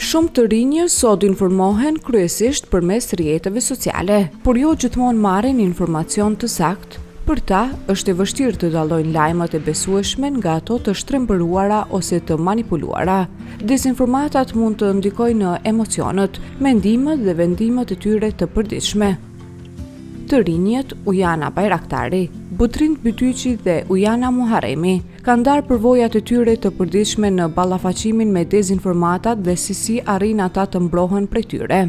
Shumë të rinj sot informohen kryesisht përmes rrjeteve sociale, por jo gjithmonë marrin informacion të saktë. Për ta, është e vështirë të dallojnë lajmet e besueshme nga ato të shtrembëruara ose të manipuluara. Dezinformatat mund të ndikojnë në emocionet, mendimet dhe vendimet e tyre të përditshme. Të rinjët Ujana Bajraktari, Butrind Bytyqi dhe Ujana Muharremi kanë ndarë përvojat e tyre të përditshme në ballafaqimin me dezinformatat dhe si arrin ata të mbrohen prej tyre.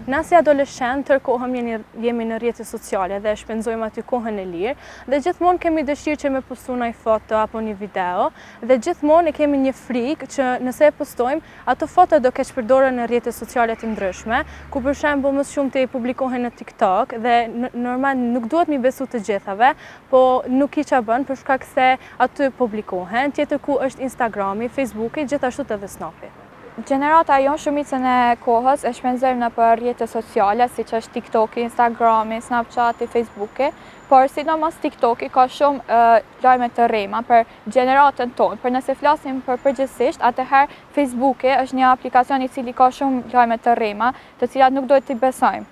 Na si adoleshent tërkohëm jemi në rrjete sociale dhe shpenzojmë aty kohën e lirë dhe gjithmonë kemi dëshirë që me postu një foto apo një video dhe gjithmonë kemi një frikë që nëse e postojmë, ato foto do keq përdorën në rrjete sociale të ndryshme, ku për shembull më shumë të i publikohen në TikTok dhe normal nuk duhet mi besu të gjithave, po nuk i qa bën për shkak se aty publikohen, tjetër ku është Instagrami, Facebooki, gjithashtu edhe Snapi. Gjenerata jonë shumicën e kohës e shpenzojmë në për rrjete sociale, si që është TikToki, Instagrami, Snapchati, Facebooki, por sidomos TikToki ka shumë lajme të rrema për gjeneratën tonë. Për nëse flasim për përgjithsisht, atëherë Facebooki është një aplikacion i cili ka shumë lajme të rrema, të cilat nuk duhet t'i besojmë.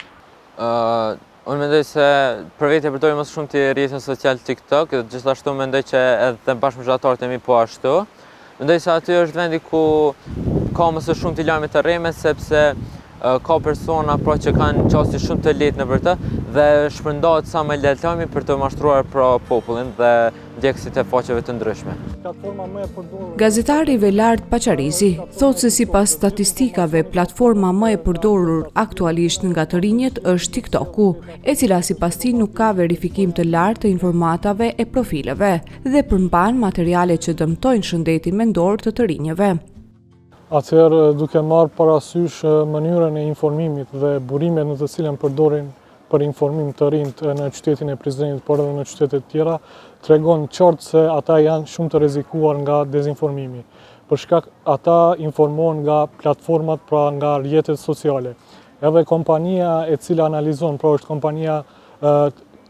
Unë mendoj se për vetë e përdoj më shumë të rrjetën social TikTok, gjithashtu mendoj që edhe bashkëmëzhatarët e mi po ashtu. Mendoj se aty është vendi ku ka mësë shumë të lajme të rreme, sepse ka persona që kanë qasje shumë të lehtë në vërtë dhe shpërndahet sa më lehtë lajmi për të mashtruar pra popullin dhe ndjekësit e faqeve të ndryshme. Gazetari Velard Paqarizi thotë se sipas statistikave, platforma më e përdorur aktualisht nga të rinjët është TikToku, e cila sipas tij nuk ka verifikim të lartë të informatave e profileve dhe përmban materiale që dëmtojnë shëndetin mendor të rinjëve. Atëherë, duke marrë parasysh mënyrën e informimit dhe burimet në të cilën përdorin për informim të rinjt në qytetin e Prizrenit, por edhe në qytetet tjera, tregon qartë se ata janë shumë të rrezikuar nga dezinformimi. Për shkak ata informohen nga platformat, pra nga rrjetet sociale. Edhe kompania e cila analizon, pra është kompania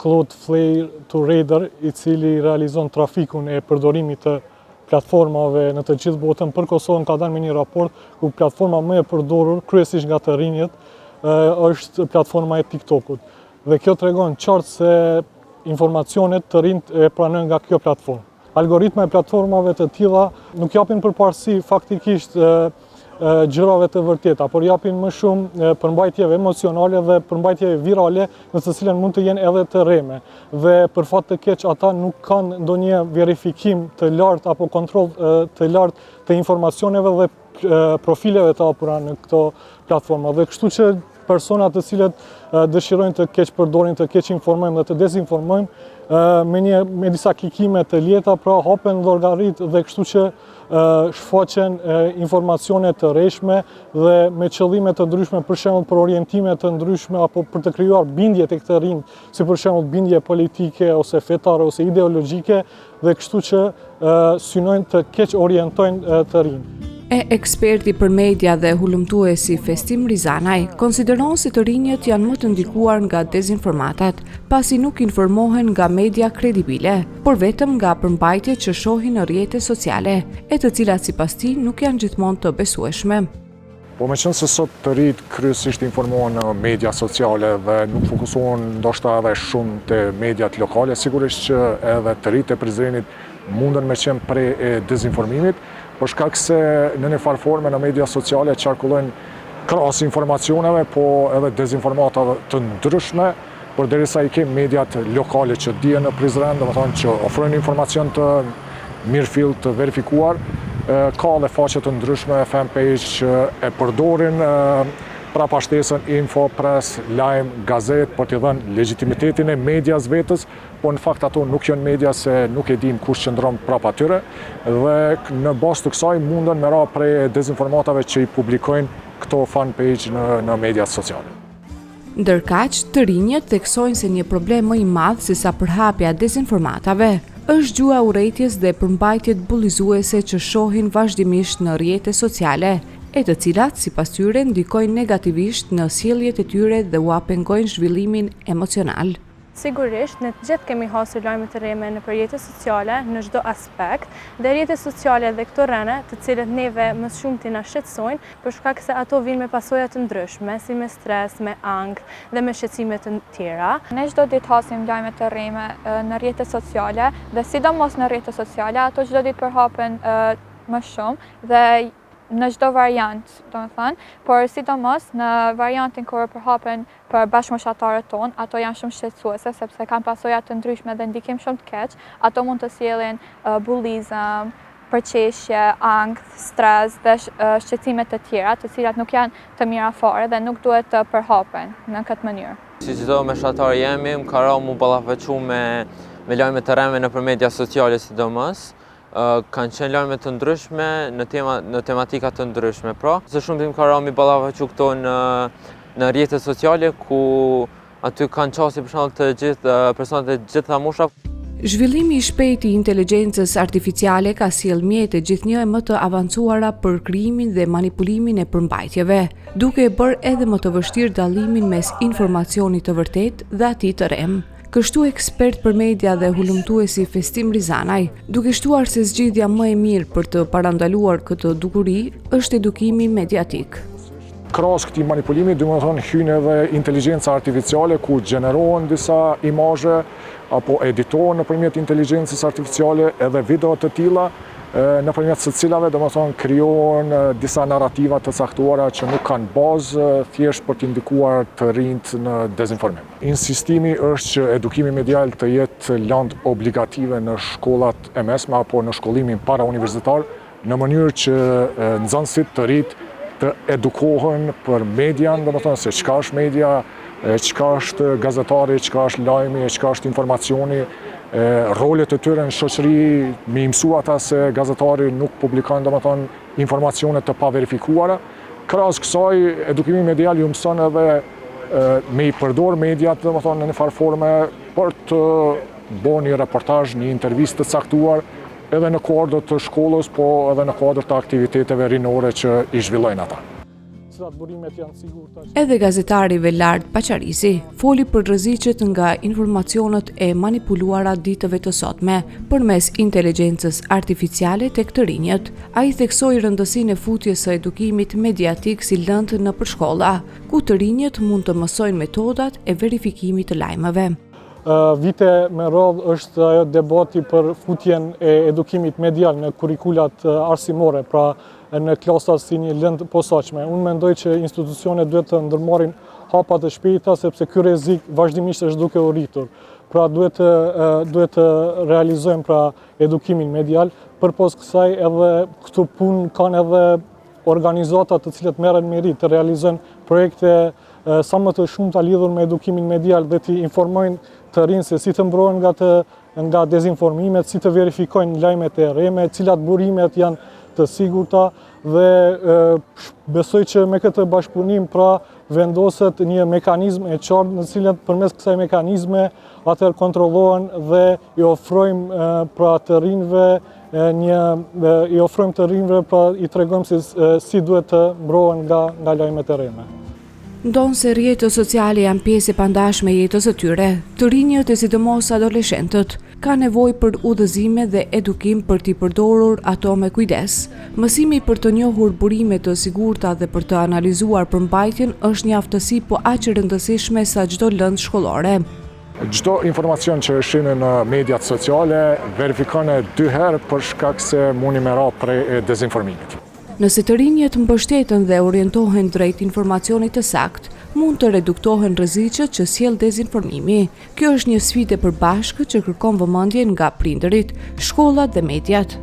Cloudflare to Radar, i cili realizon trafikun e përdorimit të platformave në të gjithë botën, për Kosovën ka dhënë me një raport ku platforma më e përdorur kryesisht nga të rinjët është platforma e TikTokut. Dhe kjo tregon qartë se informacionet të rinjt e pranojnë nga kjo platformë. Algoritma e platformave të tilla nuk japin përparësi faktikisht gjërave të vërteta, por japin më shumë përmbajtjeve emocionale dhe përmbajtjeve virale në të cilën mund të jenë edhe të rreme. Dhe për fat të keq ata nuk kanë ndonjë verifikim të lartë apo kontroll të lartë të informacioneve dhe profileve të hapura në këto platforma. Dhe kështu që personat të cilët dëshirojnë të keq përdorin, të keq informojmë dhe të dezinformojmë me disa klikime të lehta, pra hapen llogarit dhe kështu që shfaqen informacione të rreshme dhe me qëllime të ndryshme, për shembull për orientime të ndryshme apo për të krijuar bindje tek të rinj, si për shembull bindje politike ose fetare ose ideologjike, dhe kështu që synojnë të keq orientojnë të rinj. Eksperti për media dhe hulumtuesi Festim Rizanaj konsideron se të rinjët janë më të ndikuar nga dezinformatat, pasi nuk informohen nga media kredibile, por vetëm nga përmbajtjet që shohin në rrjete sociale, e të cilat sipas tij nuk janë gjithmonë të besueshme. Po me qenë se sot të rinjt kryesisht informohen në media sociale dhe nuk fokusohen ndoshta edhe shumë te mediat lokale, sigurisht që edhe të rinjt e Prizrenit munden me qenë prej e dezinformimit, për shkak se në një farë forme në media sociale qarkullojnë krahas informacioneve, po edhe dezinformatave të ndryshme, por derisa i kemi mediat lokale që dihen në Prizren, domethënë që ofrojnë informacion të mirëfill, të verifikuar, ka dhe faqe të ndryshme, fanpage që e përdorin prapashtesën info, pres, lajm, gazet, për t'i dhënë legitimitetin e medias vetës, po në fakt ato nuk janë media se nuk e dim kush qëndron prapa atyre dhe në bazë të kësaj munden me ra prej dezinformatave që i publikojnë këto fanpage në mediat sociale. Ndërkaq, të rinjët theksojnë se një problem më i madh se sa përhapja e dezinformatave është gjua urrëties dhe përmbajtjet bullizuese që shohin vazhdimisht në rrjete sociale, e të cilat sipas tyre ndikojnë negativisht në sjelljet e tyre dhe u apengojnë zhvillimin emocional. Sigurisht, ne të gjithë kemi hasur lajme të rreme në rrjetet sociale në çdo aspekt, dhe rrjetet sociale dhe këto rrene, të cilët neve më shumë na shqetësojnë, për shkak se ato vinë me pasoja të ndryshme, si me stres, me ankth dhe me shqetësime të tjera. Ne çdo ditë hasim lajme të rreme në rrjetet sociale dhe sidomos në rrjetet sociale, ato çdo ditë përhapen më shumë dhe në çdo variant, por sidomos në variantin kur përhapen për bashkëmoshtarët tonë, ato janë shumë shqetësuese sepse kanë pasoja të ndryshme dhe ndikim shumë të keq. Ato mund të sjellin bullizëm, përqeshje, ankth, stres dhe shqetësime të tjera, të cilat nuk janë të mira fare dhe nuk duhet të përhapen në këtë mënyrë. Si çdo meshatar jemi, më ka rënë mu ballafaqu me lajme të rreme nëpër media sociale sidomos. Kanë qenë lajme të ndryshme në tematika të ndryshme. Pra, së shumë më ka rënë mi ballafaqu këto në rrjetet sociale ku aty kanë qasi për shembull të gjithë personat e gjitha musha. Zhvillimi i shpejtë i inteligjencës artificiale ka sjellë mjete gjithnjë më të avancuara për krijimin dhe manipulimin e përmbajtjeve, duke e bërë edhe më të vështirë dallimin mes informacionit të vërtetë dhe atij të rrem. Kështu ekspert për media dhe hulumtuesi Festim Rizanaj, duke shtuar se zgjidhja më e mirë për të parandaluar këtë dukuri është edukimi mediatik. Krahas këtij manipulimi, domethënë hyn edhe inteligjenca artificiale ku gjenerohen disa imazhe apo editohen nëpërmjet inteligjencës artificiale edhe video të tilla nëpërmjet së cilave domethënë krijohen disa narrativa të caktuara që nuk kanë bazë thjesht për të ndikuar të rinjt në dezinformim. Insistimi është që edukimi medial të jetë lëndë obligative në shkollat e mesme apo në shkollimin parauniversitar në mënyrë që nxënësit të rinj të edukohen për median, domethënë se çka është media, çka është gazetari, çka është lajmi, çka është informacioni, rolet e tyre në shoqëri, me mësu ata se gazetari nuk publikon domethënë informacione të paverifikuara. Krahas kësaj, edukimi medial ju mëson edhe me i përdor mediat domethënë në një farë forme për të bërë një reportazh, një intervistë të caktuar, edhe në kuadër të shkollës, po edhe në kuadër të aktiviteteve rinore që i zhvillojnë ata. Edhe gazetari Velard Paqarisi foli për rreziqet nga informacionet e manipuluara ditëve të sotme përmes inteligjencës artificiale tek të rinjët. Ai theksoi rëndësinë e futjes së edukimit mediatik si lëndë nëpër shkolla, ku të rinjët mund të mësojnë metodat e verifikimit të lajmeve. Vite me radhë është ajo debati për futjen e edukimit medial në kurrikulat arsimore, pra në klasat si një lëndë posaçme. Unë mendoj që institucionet duhet të ndërmarrin hapa të shpejta sepse ky rrezik vazhdimisht është duke u rritur. Pra duhet të realizojmë pra edukimin medial, përpos kësaj edhe këtu punë kanë edhe organizata të cilët merren me rit të realizojnë projekte sa më të shumta lidhur me edukimin medial dhe të informojnë të rinj se si të mbrohen nga dezinformimet, si të verifikojnë lajmet e rreme, cilat burimet janë të sigurta dhe besoj që me këtë bashkëpunim pra vendoset një mekanizëm e qartë në cilët përmes kësaj mekanizme atëherë kontrollohen dhe i ofrojmë pra të rinjve pra i tregojmë si duhet të mbrohen nga lajmet e rreme. Ndonë se rrjetet sociale janë pjesë e pandashme e jetës së tyre, të rinjët e sidomos adoleshentët ka nevojë për udhëzime dhe edukim për t'i përdorur ato me kujdes. Mësimi për të njohur burime të sigurta dhe për të analizuar përmbajtjen është një aftësi po aq e rëndësishme sa çdo lëndë shkollore. Çdo informacion që shihni në mediat sociale verifikon 2 herë për shkak se mundi me ra prej dezinformimit. Nëse të rinjët mbështeten dhe orientohen drejt informacionit të saktë, mund të reduktohen rreziqet që sjell dezinformimi. Kjo është një sfidë e përbashkët që kërkon vëmendje nga prindërit, shkollat dhe mediat.